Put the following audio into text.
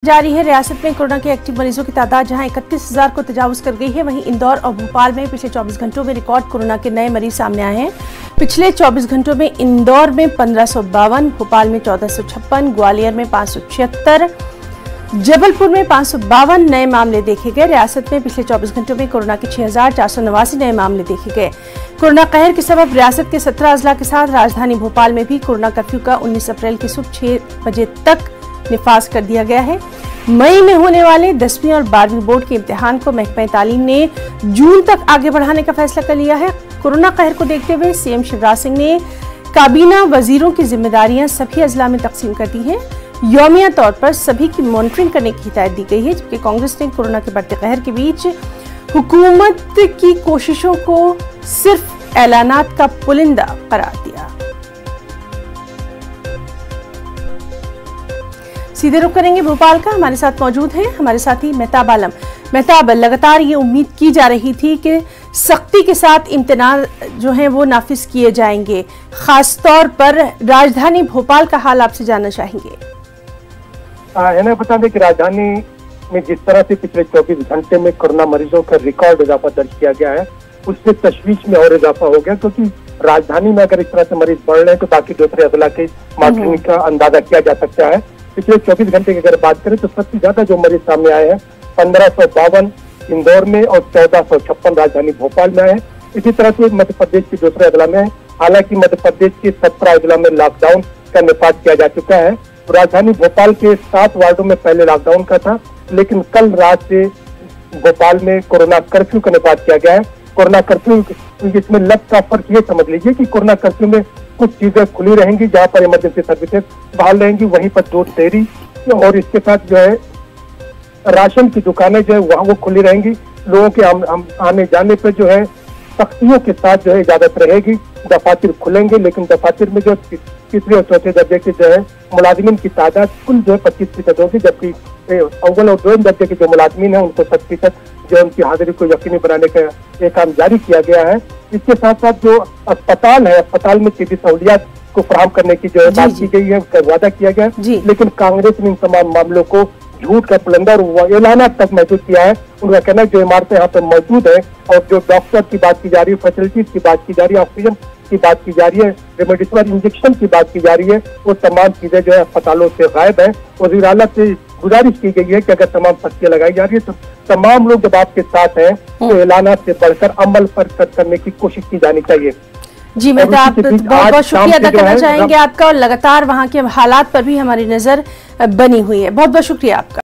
जारी है। रियासत में कोरोना के एक्टिव मरीजों की तादाद जहां 31,000 को तजावुज कर गई है, वहीं इंदौर और भोपाल में पिछले 24 घंटों में रिकॉर्ड कोरोना के नए मरीज सामने आए हैं। पिछले 24 घंटों में इंदौर में 1552, भोपाल में 1456, ग्वालियर में 576, जबलपुर में 552 नए मामले देखे गए। रियासत में पिछले 24 घंटों में कोरोना के 6,489 नए मामले देखे गए। कोरोना कहर के सबब रियासत के 17 अजला के साथ राजधानी भोपाल में भी कोरोना कर्फ्यू का 19 अप्रैल की सुबह 6 बजे तक निफाज कर दिया गया है। मई में होने वाले 10वीं और 12वीं बोर्ड के इम्तिहान को महकमा तालीम ने जून तक आगे बढ़ाने का फैसला कर लिया है। कोरोना कहर को देखते हुए सीएम शिवराज सिंह ने काबीना वजीरों की जिम्मेदारियां सभी अजला में तकसीम कर दी हैं। यौमिया तौर पर सभी की मॉनिटरिंग करने की हिदायत दी गई है, जबकि कांग्रेस ने कोरोना के बढ़ते कहर के बीच हुकूमत की कोशिशों को सिर्फ ऐलानात का पुलिंदा करार दिया। सीधे रुख करेंगे भोपाल का। हमारे साथ मौजूद हैं हमारे साथी मेहताब आलम। मेहताब, लगातार ये उम्मीद की जा रही थी कि सख्ती के साथ इम्तिनान जो है वो नाफिज किए जाएंगे, खास तौर पर राजधानी भोपाल का हाल आपसे जानना चाहेंगे। इन्हें बता दें कि राजधानी में जिस तरह से पिछले 24 घंटे में कोरोना मरीजों का रिकॉर्ड इजाफा दर्ज किया गया है, उससे तशवीश में और इजाफा हो गया, क्योंकि राजधानी में अगर इस तरह से मरीज बढ़ रहे हैं तो बाकी दूसरे अजला के मॉनिटरिंग का अंदाजा किया जा सकता है। पिछले 24 घंटे की अगर बात करें तो सबसे ज्यादा जो मरीज सामने आए हैं 1552 इंदौर में और 1456 राजधानी भोपाल में आए हैं। इसी तरह से मध्य प्रदेश के दूसरे अजला में है। हालांकि मध्य प्रदेश के 17 अजला में लॉकडाउन का निफाज किया जा चुका है। तो राजधानी भोपाल के 7 वार्डों में पहले लॉकडाउन का था, लेकिन कल रात से भोपाल में कोरोना कर्फ्यू का निफाज किया गया है। कोरोना कर्फ्यू इसमें लफ्ज का फर्क ये समझ लीजिए कि कोरोना कर्फ्यू में कुछ चीजें खुली रहेंगी, जहां पर इमरजेंसी सर्विसेज बहाल रहेंगी, वहीं पर दूध डेयरी और इसके साथ जो है राशन की दुकानें जो है वहां वो खुली रहेंगी। लोगों के आने जाने पर जो है सख्तियों के साथ जो है इजाजत रहेगी। दफातर खुलेंगे, लेकिन दफातर में जो तीसरे और चौथे दर्जे के जो है मुलाजिमीन की तादाद कुल जो है 25% होगी, जबकि अव्वल और दोम दर्जे के जो मुलाजिमीन है उनको 7% जो उनकी हाजिरी को यकीनी बनाने का एक काम जारी किया गया है। इसके साथ साथ जो अस्पताल है, अस्पताल में तिब्बी सहूलियात को फराहम करने की जो है बात की गई है, उसका वादा किया गया है। लेकिन कांग्रेस ने इन तमाम मामलों को झूठ का पुलंदा और ऐलानात तक महसूस किया है। उनका कहना है जो इमारतें यहाँ पे मौजूद है और जो डॉक्टर की बात की जा रही है, फैसिलिटीज की बात की जा रही है, ऑक्सीजन की बात की जा रही है, रेमडेसिविर इंजेक्शन की बात की जा रही है, वो तमाम चीजें जो है अस्पतालों से गायब है। वज़ीर आला से गुजारिश की गई है कि अगर तमाम सख्तियां लगाई जा रही है तो तमाम लोग जब आपके साथ हैं तो ऐलानात से बढ़कर अमल पर करने की कोशिश की जानी चाहिए। जी, मैं आप बहुत बहुत शुक्रिया अदा करना चाहेंगे आपका, और लगातार वहाँ के हालात पर भी हमारी नजर बनी हुई है। बहुत बहुत शुक्रिया आपका।